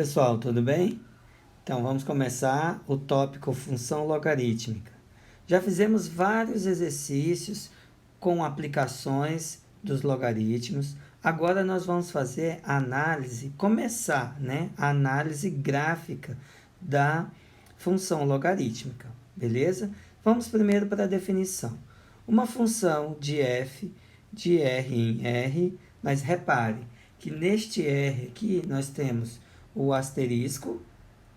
pessoal, tudo bem? Então vamos começar o tópico função logarítmica. Já fizemos vários exercícios com aplicações dos logaritmos. Agora nós vamos fazer a análise, a análise gráfica da função logarítmica, beleza? Vamos primeiro para a definição. Uma função de f de r em r, mas repare que neste r aqui nós temos o asterisco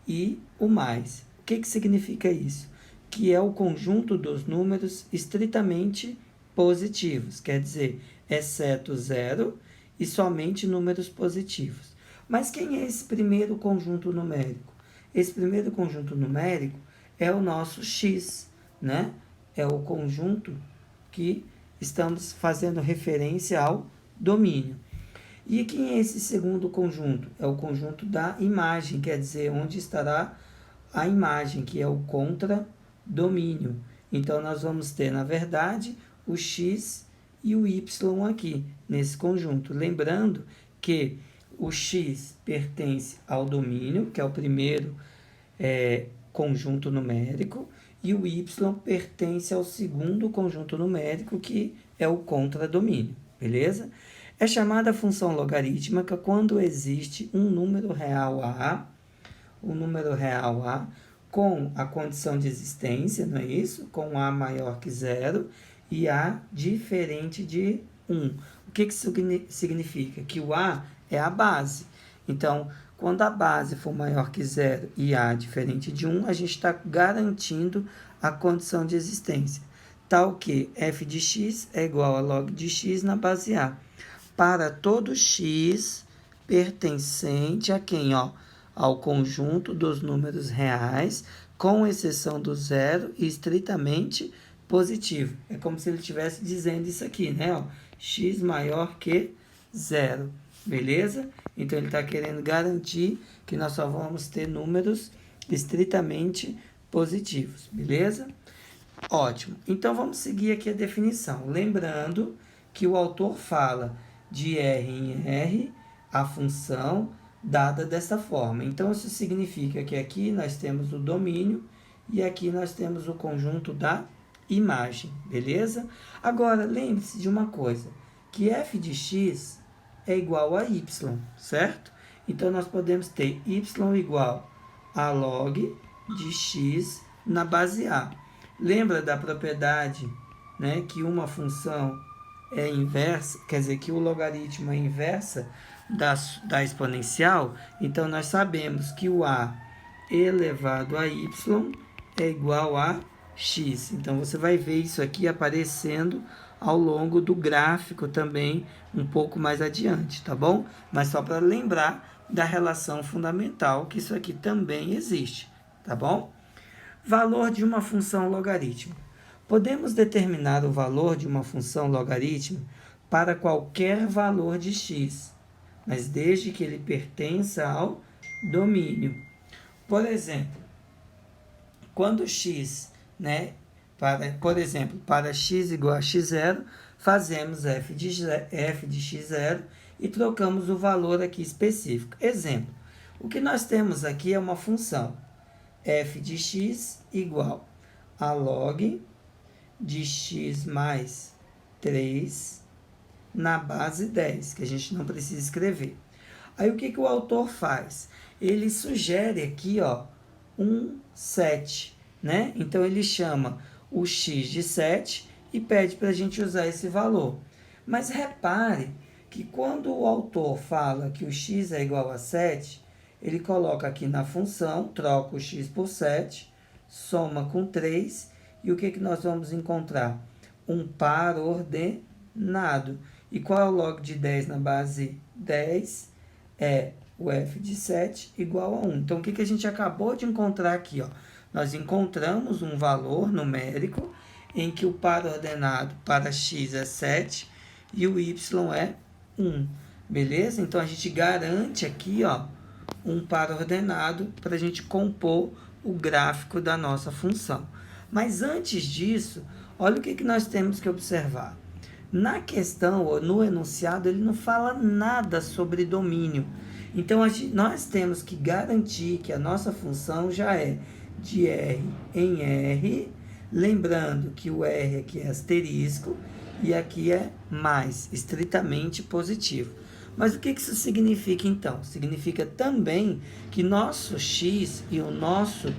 e o mais. O que significa isso? Que é o conjunto dos números estritamente positivos, quer dizer, exceto zero e somente números positivos. Mas quem é esse primeiro conjunto numérico? Esse primeiro conjunto numérico é o nosso x, né? É o conjunto que estamos fazendo referência ao domínio. E quem é esse segundo conjunto? É o conjunto da imagem, quer dizer, onde estará a imagem, que é o contradomínio. Então, nós vamos ter, na verdade, o x e o y aqui, nesse conjunto. Lembrando que o x pertence ao domínio, que é o primeiro conjunto numérico, e o y pertence ao segundo conjunto numérico, que é o contradomínio, beleza? É chamada função logarítmica quando existe um número real A com a condição de existência, não é isso? Com A maior que zero e A diferente de 1. O que isso significa? Que o A é a base. Então, quando a base for maior que zero e A diferente de 1, a gente está garantindo a condição de existência. Tal que f de x é igual a log de x na base A. Para todo x pertencente a quem? Ao conjunto dos números reais, com exceção do zero e estritamente positivo. É como se ele estivesse dizendo isso aqui, né? X maior que zero, beleza? Então, ele está querendo garantir que nós só vamos ter números estritamente positivos, beleza? Ótimo. Então, vamos seguir aqui a definição. Lembrando que o autor fala de R em R, a função dada dessa forma. Então, isso significa que aqui nós temos o domínio e aqui nós temos o conjunto da imagem, beleza? Agora, lembre-se de uma coisa, que f de x é igual a y, certo? Então, nós podemos ter y igual a log de x na base A. Lembra da propriedade, né, que uma função é inversa, quer dizer, que o logaritmo é inversa da exponencial? Então, nós sabemos que o a elevado a y é igual a x. Então, você vai ver isso aqui aparecendo ao longo do gráfico também, um pouco mais adiante, tá bom? Mas só para lembrar da relação fundamental, que isso aqui também existe, tá bom? Valor de uma função logarítmica. Podemos determinar o valor de uma função logarítmica para qualquer valor de x, mas desde que ele pertença ao domínio. Por exemplo, quando x, para x igual a x0, fazemos f de x0 e trocamos o valor aqui específico. Exemplo, o que nós temos aqui é uma função f de x igual a log de x mais 3 na base 10, que a gente não precisa escrever. Aí, o que o autor faz? Ele sugere aqui, um 7, né? Então, ele chama o x de 7 e pede para a gente usar esse valor. Mas repare que quando o autor fala que o x é igual a 7, ele coloca aqui na função, troca o x por 7, soma com 3, e o que nós vamos encontrar? Um par ordenado. E qual é o log de 10 na base 10? É o f de 7 igual a 1. Então, o que a gente acabou de encontrar aqui? Nós encontramos um valor numérico em que o par ordenado para x é 7 e o y é 1. Beleza? Então, a gente garante aqui, um par ordenado para a gente compor o gráfico da nossa função. Mas antes disso, olha o que nós temos que observar. Na questão, ou no enunciado, ele não fala nada sobre domínio. Então, nós temos que garantir que a nossa função já é de R em R, lembrando que o R aqui é asterisco e aqui é mais, estritamente positivo. Mas o que isso significa então? Significa também que nosso x e o nosso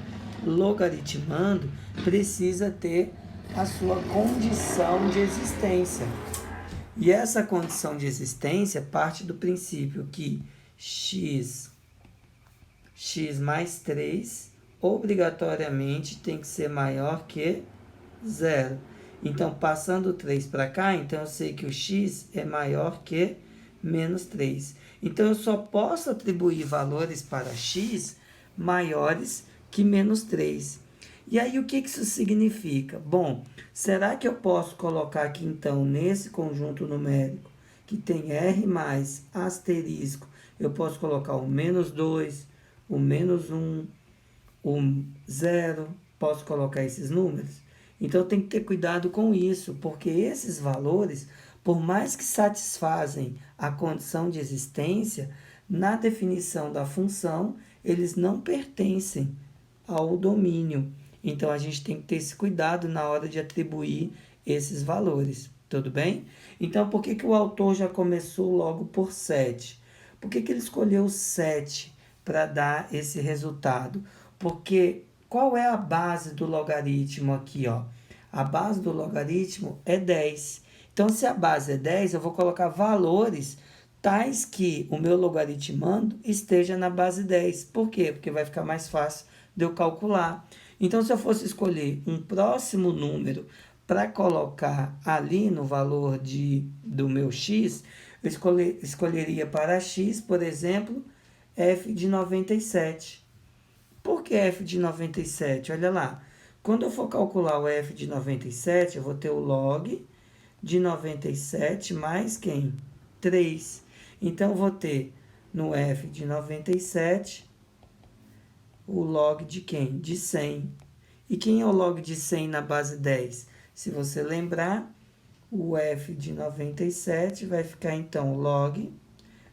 logaritmando precisa ter a sua condição de existência. E essa condição de existência parte do princípio que x mais 3 obrigatoriamente tem que ser maior que 0. Então, passando o 3 para cá, então eu sei que o x é maior que menos 3. Então, eu só posso atribuir valores para x maiores que menos 3. E aí, o que isso significa? Bom, será que eu posso colocar aqui, então, nesse conjunto numérico, que tem R mais asterisco, eu posso colocar o menos 2, o menos 1, o 0, posso colocar esses números? Então, tem que ter cuidado com isso, porque esses valores, por mais que satisfazem a condição de existência, na definição da função, eles não pertencem ao domínio. Então, a gente tem que ter esse cuidado na hora de atribuir esses valores, tudo bem? Então, por que o autor já começou logo por 7? Por que ele escolheu 7 para dar esse resultado? Porque qual é a base do logaritmo aqui, ó? A base do logaritmo é 10. Então, se a base é 10, eu vou colocar valores tais que o meu logaritmando esteja na base 10. Por quê? Porque vai ficar mais fácil de eu calcular. Então, se eu fosse escolher um próximo número para colocar ali no valor do meu x, eu escolheria para x, por exemplo, f de 97. Por que f de 97? Olha lá. Quando eu for calcular o f de 97, eu vou ter o log de 97 mais quem? 3. Então, eu vou ter no f de 97 o log de quem? De 100. E quem é o log de 100 na base 10? Se você lembrar, o f de 97 vai ficar, então, log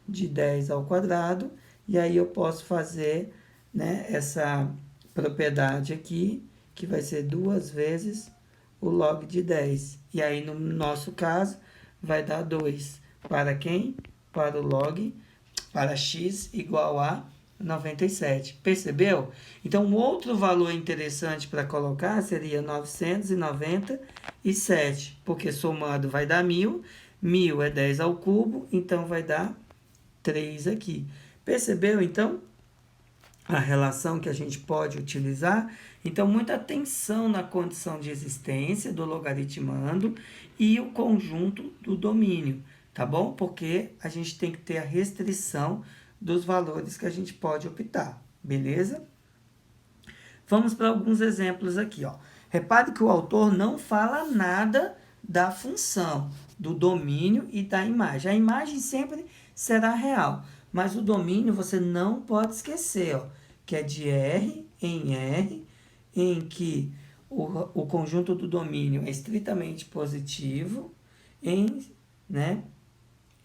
de 10 ao quadrado. E aí eu posso fazer, né, essa propriedade aqui, que vai ser 2 vezes o log de 10. E aí, no nosso caso, vai dar 2. Para quem? Para o log, para x igual a 97. Percebeu? Então, um outro valor interessante para colocar seria 997, porque somando vai dar 1.000. 1.000 é 10 ao cubo, então vai dar 3 aqui. Percebeu, então, a relação que a gente pode utilizar? Então, muita atenção na condição de existência do logaritmando e o conjunto do domínio, tá bom? Porque a gente tem que ter a restrição dos valores que a gente pode optar, beleza? Vamos para alguns exemplos aqui, ó. Repare que o autor não fala nada da função, do domínio e da imagem. A imagem sempre será real, mas o domínio você não pode esquecer, ó, que é de R, em que o conjunto do domínio é estritamente positivo, em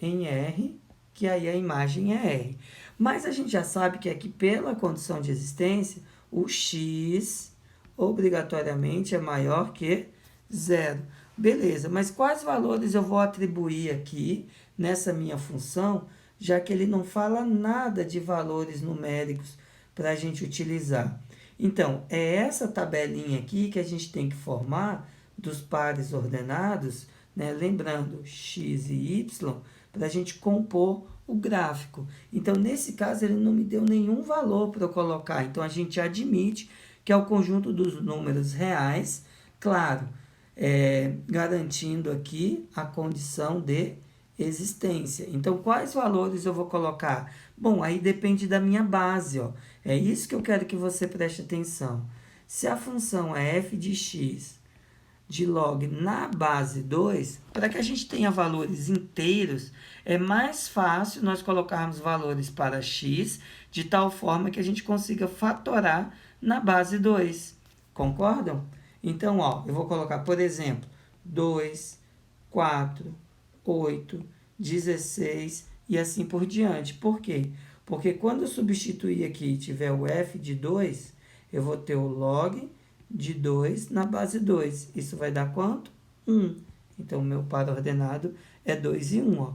R, que aí a imagem é R. Mas a gente já sabe que aqui, pela condição de existência, o x obrigatoriamente é maior que 0. Beleza, mas quais valores eu vou atribuir aqui nessa minha função, já que ele não fala nada de valores numéricos para a gente utilizar? Então, é essa tabelinha aqui que a gente tem que formar dos pares ordenados, né? Lembrando, x e y, para a gente compor o gráfico. Então, nesse caso, ele não me deu nenhum valor para eu colocar. Então, a gente admite que é o conjunto dos números reais, claro, garantindo aqui a condição de existência. Então, quais valores eu vou colocar? Bom, aí depende da minha base, ó. É isso que eu quero que você preste atenção. Se a função é f de x de log na base 2, para que a gente tenha valores inteiros, é mais fácil nós colocarmos valores para x, de tal forma que a gente consiga fatorar na base 2. Concordam? Então, ó, eu vou colocar, por exemplo, 2, 4, 8, 16 e assim por diante. Por quê? Porque quando eu substituir aqui e tiver o f de 2, eu vou ter o log de 2 na base 2. Isso vai dar quanto? 1. Então, o meu par ordenado é 2 e 1. Ó.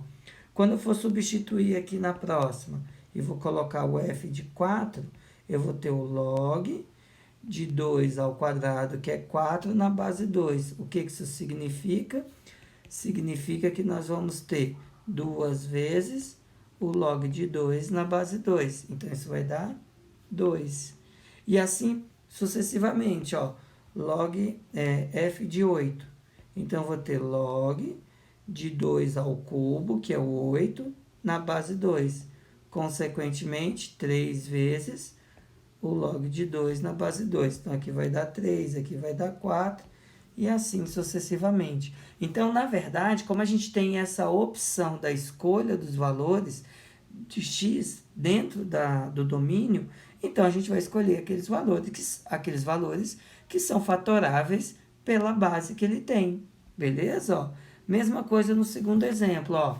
Quando eu for substituir aqui na próxima e vou colocar o f de 4, eu vou ter o log de 2 ao quadrado, que é 4, na base 2. O que isso significa? Significa que nós vamos ter 2 vezes o log de 2 na base 2. Então, isso vai dar 2. E assim sucessivamente, ó, log f de 8. Então, eu vou ter log de 2 ao cubo, que é o 8, na base 2. Consequentemente, 3 vezes o log de 2 na base 2. Então, aqui vai dar 3, aqui vai dar 4, e assim sucessivamente. Então, na verdade, como a gente tem essa opção da escolha dos valores de x dentro do domínio, então a gente vai escolher aqueles valores que são fatoráveis pela base que ele tem. Beleza? Ó, mesma coisa no segundo exemplo.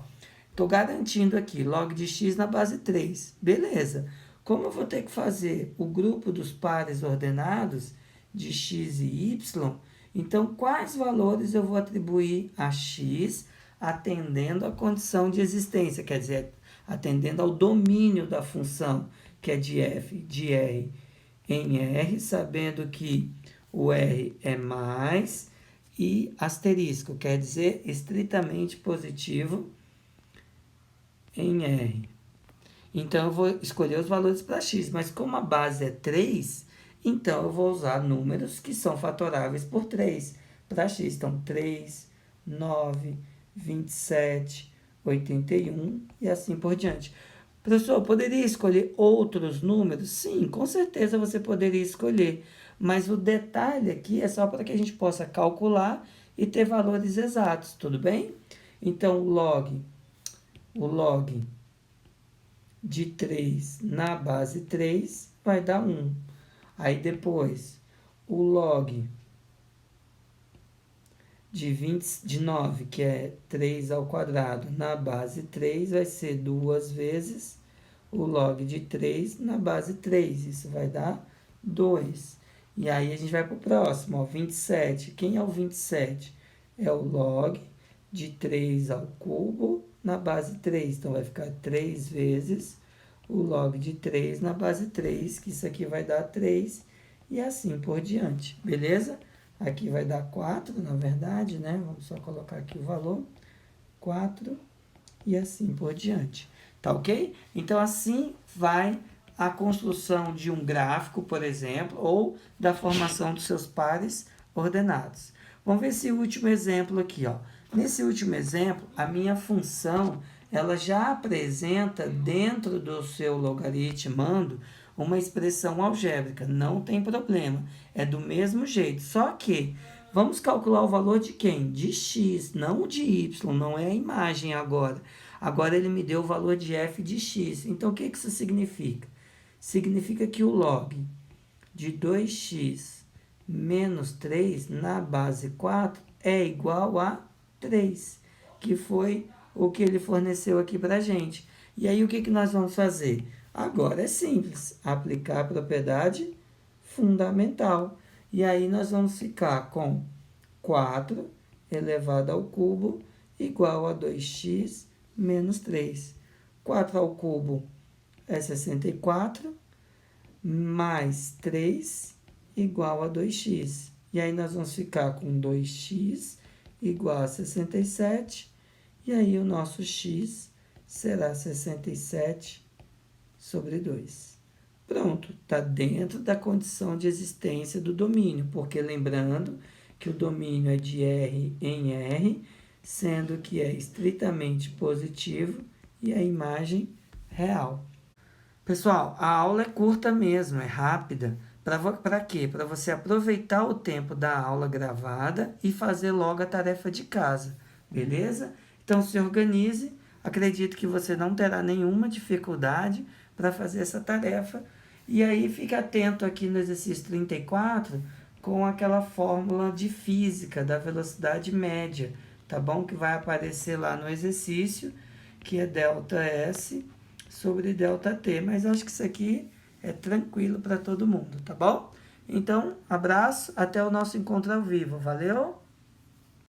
Estou garantindo aqui log de x na base 3. Beleza. Como eu vou ter que fazer o grupo dos pares ordenados de x e y, então quais valores eu vou atribuir a x atendendo à condição de existência, quer dizer, atendendo ao domínio da função, que é de f de r em r, sabendo que o r é mais e asterisco, quer dizer, estritamente positivo em r. Então, eu vou escolher os valores para x, mas como a base é 3, então eu vou usar números que são fatoráveis por 3 para x. Então, 3, 9, 27, 81 e assim por diante. Professor, eu poderia escolher outros números? Sim, com certeza você poderia escolher. Mas o detalhe aqui é só para que a gente possa calcular e ter valores exatos, tudo bem? Então, o log de 3 na base 3 vai dar 1. Aí depois, o log de 9, que é 3 ao quadrado, na base 3, vai ser 2 vezes o log de 3 na base 3. Isso vai dar 2. E aí a gente vai para o próximo, ó, 27. Quem é o 27? É o log de 3 ao cubo na base 3. Então, vai ficar 3 vezes o log de 3 na base 3, que isso aqui vai dar 3, e assim por diante, beleza? Aqui vai dar 4, na verdade, né? Vamos só colocar aqui o valor, 4, e assim por diante, tá ok? Então, assim vai a construção de um gráfico, por exemplo, ou da formação dos seus pares ordenados. Vamos ver esse último exemplo aqui, ó. Nesse último exemplo, a minha função ela já apresenta dentro do seu logaritmando uma expressão algébrica. Não tem problema, é do mesmo jeito. Só que vamos calcular o valor de quem? De x, não de y, não é a imagem agora. Agora ele me deu o valor de f de x. Então, o que isso significa? Significa que o log de 2x menos 3 na base 4 é igual a 3, que foi o que ele forneceu aqui para a gente. E aí, o que nós vamos fazer? Agora é simples, aplicar a propriedade fundamental. E aí, nós vamos ficar com 4 elevado ao cubo igual a 2x menos 3. 4 ao cubo é 64, mais 3 igual a 2x. E aí, nós vamos ficar com 2x igual a 67, e aí o nosso x será 67 sobre 2. Pronto, está dentro da condição de existência do domínio, porque lembrando que o domínio é de R em R, sendo que é estritamente positivo e a imagem real. Pessoal, a aula é curta mesmo, é rápida. Para quê? Para você aproveitar o tempo da aula gravada e fazer logo a tarefa de casa, beleza? Então, se organize. Acredito que você não terá nenhuma dificuldade para fazer essa tarefa. E aí, fique atento aqui no exercício 34 com aquela fórmula de física da velocidade média, tá bom? Que vai aparecer lá no exercício, que é ΔS sobre ΔT. Mas acho que isso aqui é tranquilo para todo mundo, tá bom? Então, abraço, até o nosso encontro ao vivo. Valeu!